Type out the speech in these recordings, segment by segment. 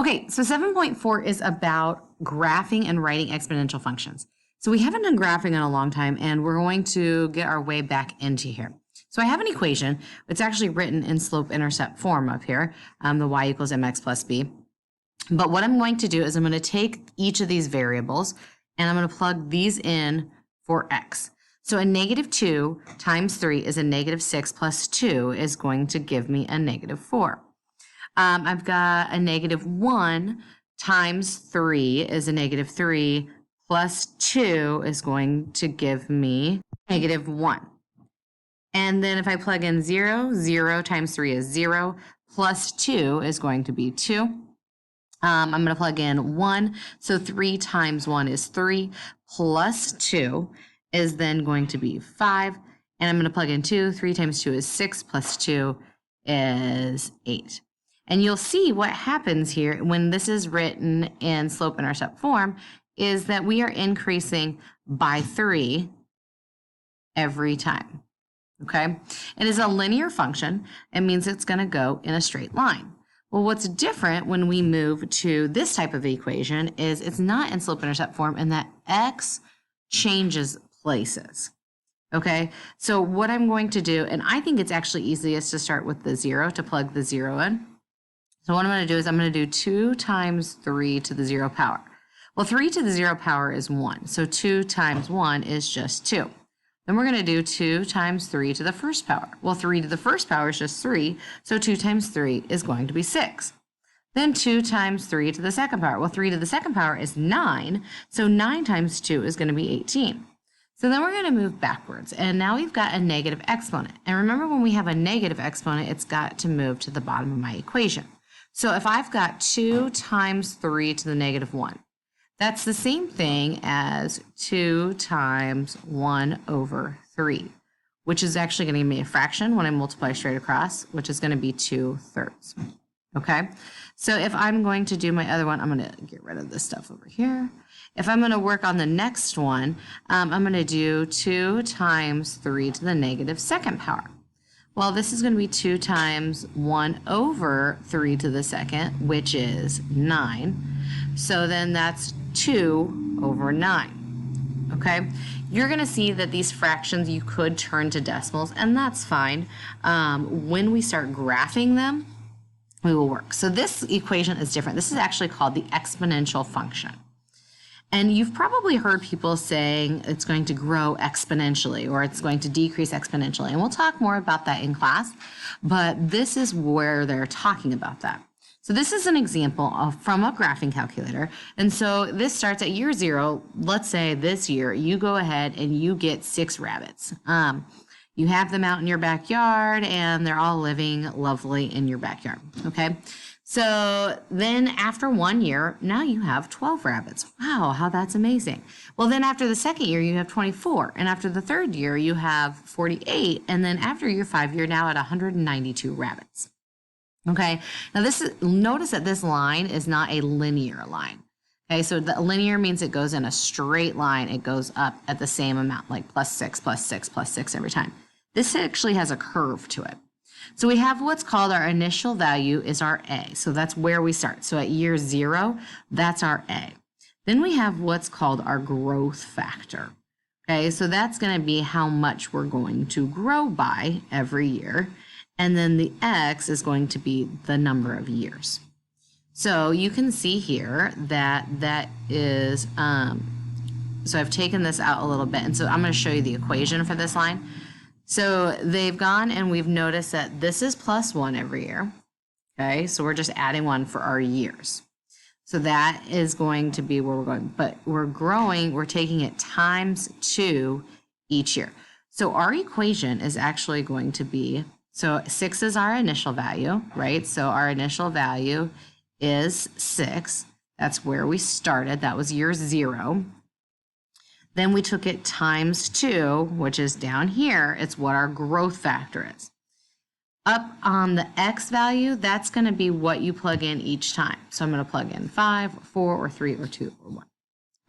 Okay, so 7.4 is about graphing and writing exponential functions. So we haven't done graphing in a long time, and we're going to get our way back into here. So I have an equation. It's actually written in slope-intercept form up here, the y equals mx plus b. But what I'm going to do is I'm going to take each of these variables, and I'm going to plug these in for x. So a negative 2 times 3 is a negative 6 plus 2 is going to give me a negative 4. I've got a negative 1 times 3 is a negative 3 plus 2 is going to give me negative 1. And then if I plug in 0, 0 times 3 is 0, plus 2 is going to be 2. I'm going to plug in 1, so 3 times 1 is 3, plus 2 is then going to be 5. And I'm going to plug in 2, 3 times 2 is 6, plus 2 is 8. And you'll see what happens here when this is written in slope-intercept form is that we are increasing by 3 every time, okay? It is a linear function. It means it's going to go in a straight line. Well, what's different when we move to this type of equation is it's not in slope-intercept form and that x changes places, okay? So what I'm going to do, and I think it's actually easiest to start with the 0 to plug the 0 in. So what I'm going to do is I'm going to do 2 times 3 to the 0 power. Well, 3 to the 0 power is 1, so 2 times 1 is just 2. Then we're going to do 2 times 3 to the first power. Well, 3 to the first power is just 3, so 2 times 3 is going to be 6. Then 2 times 3 to the second power. Well, 3 to the second power is 9, so 9 times 2 is going to be 18. So then we're going to move backwards, and now we've got a negative exponent. And remember, when we have a negative exponent, it's got to move to the bottom of my equation. So if I've got 2 times 3 to the negative 1, that's the same thing as 2 times 1 over 3, which is actually going to give me a fraction when I multiply straight across, which is going to be 2/3. Okay, so if I'm going to do my other one, I'm going to get rid of this stuff over here. If I'm going to work on the next one, I'm going to do 2 times 3 to the negative second power. Well, this is going to be 2 times 1 over 3 to the second, which is 9. So then that's 2 over 9, okay? You're going to see that these fractions you could turn to decimals, and that's fine. When we start graphing them, we will work. So this equation is different. This is actually called the exponential function. And you've probably heard people saying it's going to grow exponentially or it's going to decrease exponentially. And we'll talk more about that in class, but this is where they're talking about that. So this is an example from a graphing calculator. And so this starts at year 0. Let's say this year you go ahead and you get 6 rabbits. You have them out in your backyard and they're all living lovely in your backyard, okay? So then after 1 year, now you have 12 rabbits. Wow, how that's amazing. Well, then after the second year, you have 24. And after the third year, you have 48. And then after year 5, you're now at 192 rabbits. Okay, now notice that this line is not a linear line. Okay, so the linear means it goes in a straight line. It goes up at the same amount, like plus 6, plus 6, plus 6 every time. This actually has a curve to it. So we have what's called our initial value is our A. So that's where we start. So at year 0, that's our A. Then we have what's called our growth factor. Okay, so that's going to be how much we're going to grow by every year. And then the X is going to be the number of years. So you can see here that that is, so I've taken this out a little bit. And so I'm going to show you the equation for this line. So they've gone and we've noticed that this is plus 1 every year. Okay, so we're just adding 1 for our years. So that is going to be where we're going. But we're growing, we're taking it times 2 each year. So our equation is actually going to be, so 6 is our initial value, right? So our initial value is 6. That's where we started. That was year 0. Then we took it times 2, which is down here. It's what our growth factor is. Up on the X value, that's going to be what you plug in each time. So I'm going to plug in 5, or 4, or 3, or 2, or 1.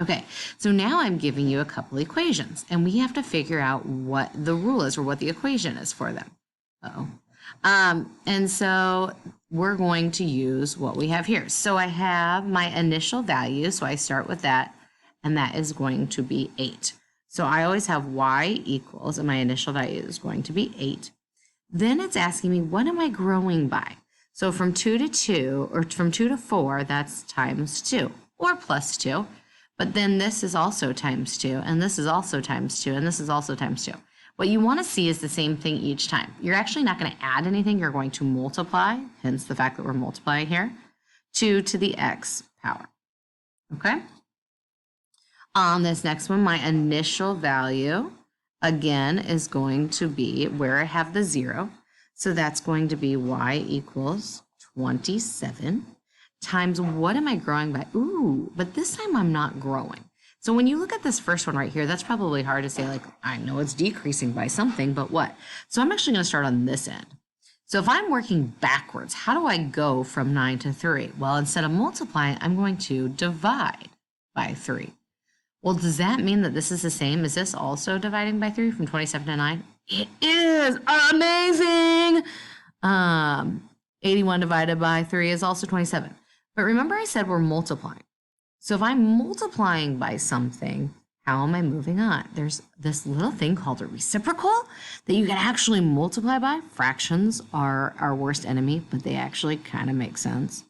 Okay, so now I'm giving you a couple equations, and we have to figure out what the rule is or what the equation is for them. Uh-oh. And so we're going to use what we have here. So I have my initial value, so I start with that, and that is going to be 8. So I always have y equals, and my initial value is going to be 8. Then it's asking me, what am I growing by? So from 2 to 2, or from 2 to 4, that's times 2, or plus 2. But then this is also times 2, and this is also times 2, and this is also times 2. What you want to see is the same thing each time. You're actually not going to add anything. You're going to multiply, hence the fact that we're multiplying here, 2 to the x power. Okay? On this next one, my initial value, again, is going to be where I have the 0. So that's going to be y equals 27 times what am I growing by? Ooh, but this time I'm not growing. So when you look at this first one right here, that's probably hard to say, like, I know it's decreasing by something, but what? So I'm actually going to start on this end. So if I'm working backwards, how do I go from 9 to 3? Well, instead of multiplying, I'm going to divide by 3. Well, does that mean that this is the same? Is this also dividing by 3 from 27 to 9? It is! Amazing! 81 divided by 3 is also 27. But remember I said we're multiplying. So if I'm multiplying by something, how am I moving on? There's this little thing called a reciprocal that you can actually multiply by. Fractions are our worst enemy, but they actually kind of make sense.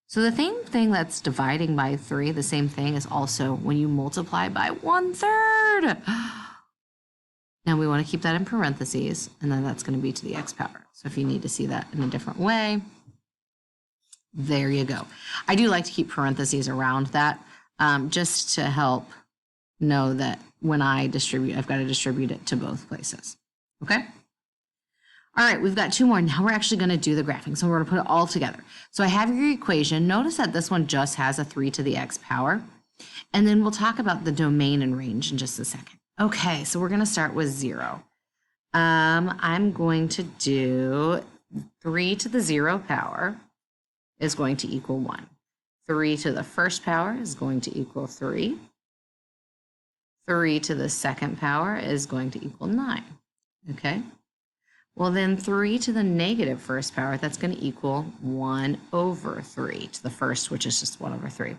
So the same thing that's dividing by 3, the same thing is also when you multiply by 1/3. Now we want to keep that in parentheses, and then that's going to be to the x power. So if you need to see that in a different way, there you go. I do like to keep parentheses around that just to help know that when I distribute, I've got to distribute it to both places. Okay? All right, we've got 2 more. Now we're actually going to do the graphing. So we're going to put it all together. So I have your equation. Notice that this one just has a 3 to the x power. And then we'll talk about the domain and range in just a second. Okay, so we're going to start with 0. I'm going to do 3 to the 0 power is going to equal 1. 3 to the first power is going to equal 3. 3 to the second power is going to equal 9. Okay? Well, then 3 to the negative first power, that's going to equal 1 over 3 to the first, which is just 1 over 3.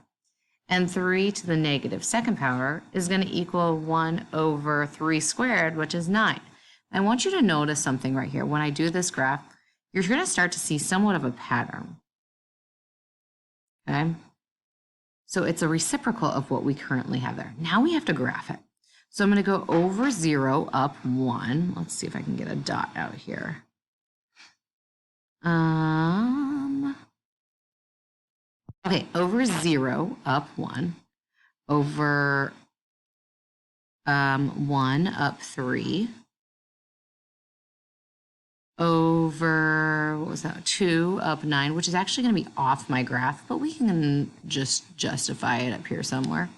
And 3 to the negative second power is going to equal 1 over 3 squared, which is 9. I want you to notice something right here. When I do this graph, you're going to start to see somewhat of a pattern. Okay? So it's a reciprocal of what we currently have there. Now we have to graph it. So I'm going to go over 0, up 1. Let's see if I can get a dot out here. Okay, over 0, up 1. Over 1, up 3. Over, what was that, 2, up 9, which is actually going to be off my graph, but we can just justify it up here somewhere.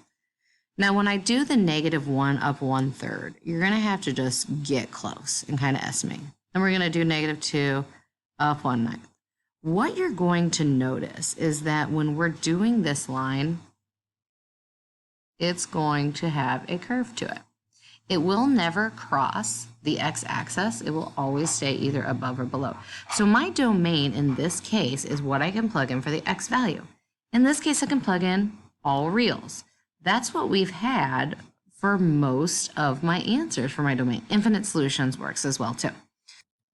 Now, when I do the -1 up 1/3, you're going to have to just get close and kind of estimate. Then we're going to do -2 up 1/9. What you're going to notice is that when we're doing this line, it's going to have a curve to it. It will never cross the x-axis. It will always stay either above or below. So my domain in this case is what I can plug in for the x value. In this case, I can plug in all reals. That's what we've had for most of my answers for my domain. Infinite solutions works as well too.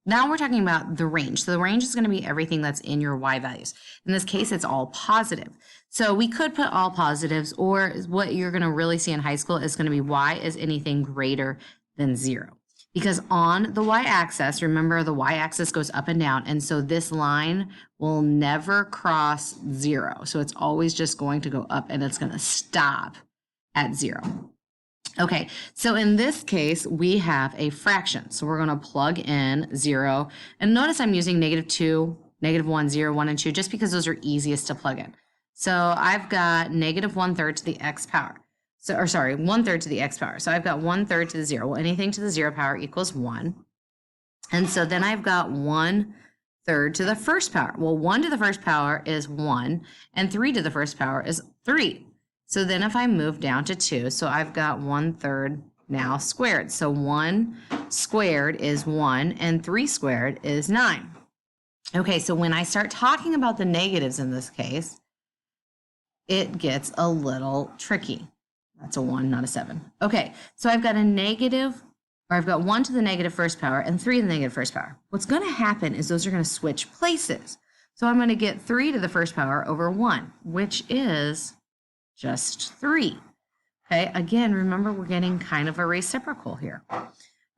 Now we're talking about the range. So the range is going to be everything that's in your y values. In this case, it's all positive. So we could put all positives, or what you're going to really see in high school is going to be y is anything greater than 0. Because on the y-axis, remember the y-axis goes up and down, and so this line will never cross 0. So it's always just going to go up and it's going to stop at 0. Okay, so in this case, we have a fraction. So we're going to plug in 0. And notice I'm using -2, -1, 0, 1, and 2, just because those are easiest to plug in. So I've got -1/3 to the x power. So, or sorry, 1/3 to the x power. So I've got 1/3 to the 0. Well, anything to the 0 power equals 1. And so then I've got 1/3 to the first power. Well, 1 to the first power is 1, and 3 to the first power is 3. So then if I move down to 2, so I've got 1/3 now squared. So 1 squared is 1, and 3 squared is 9. Okay, so when I start talking about the negatives in this case, it gets a little tricky. That's a 1, not a 7. Okay, so I've got a negative, or I've got 1 to the negative first power and 3 to the negative first power. What's going to happen is those are going to switch places. So I'm going to get 3 to the first power over 1, which is just 3. Okay, again, remember we're getting kind of a reciprocal here.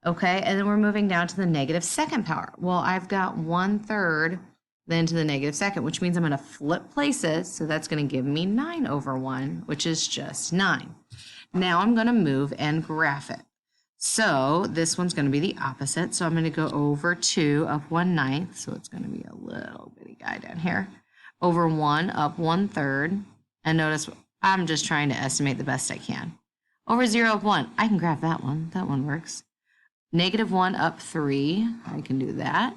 Okay, and then we're moving down to the negative second power. Well, I've got 1/3 then to the negative second, which means I'm going to flip places. So that's going to give me 9 over 1, which is just 9. Now I'm going to move and graph it. So this one's going to be the opposite. So I'm going to go over 2 up 1/9. So it's going to be a little bitty guy down here. Over 1 up 1/3. And notice I'm just trying to estimate the best I can. Over 0 up 1. I can graph that one. That one works. -1 up 3. I can do that.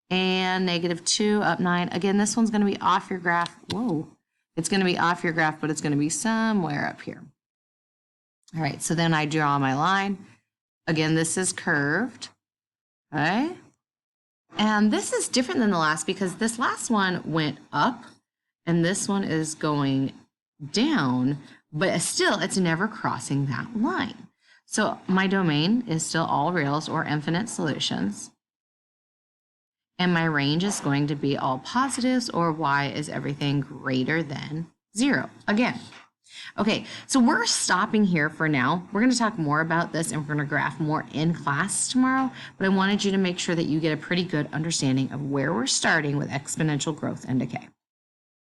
And -2 up 9. Again, this one's going to be off your graph. Whoa. It's going to be off your graph, but it's going to be somewhere up here. All right, so then I draw my line. Again, this is curved. Okay. And this is different than the last because this last one went up and this one is going down, but still it's never crossing that line. So my domain is still all reals or infinite solutions. And my range is going to be all positives or y is everything greater than 0. Again. Okay, so we're stopping here for now. We're going to talk more about this and we're going to graph more in class tomorrow, but I wanted you to make sure that you get a pretty good understanding of where we're starting with exponential growth and decay.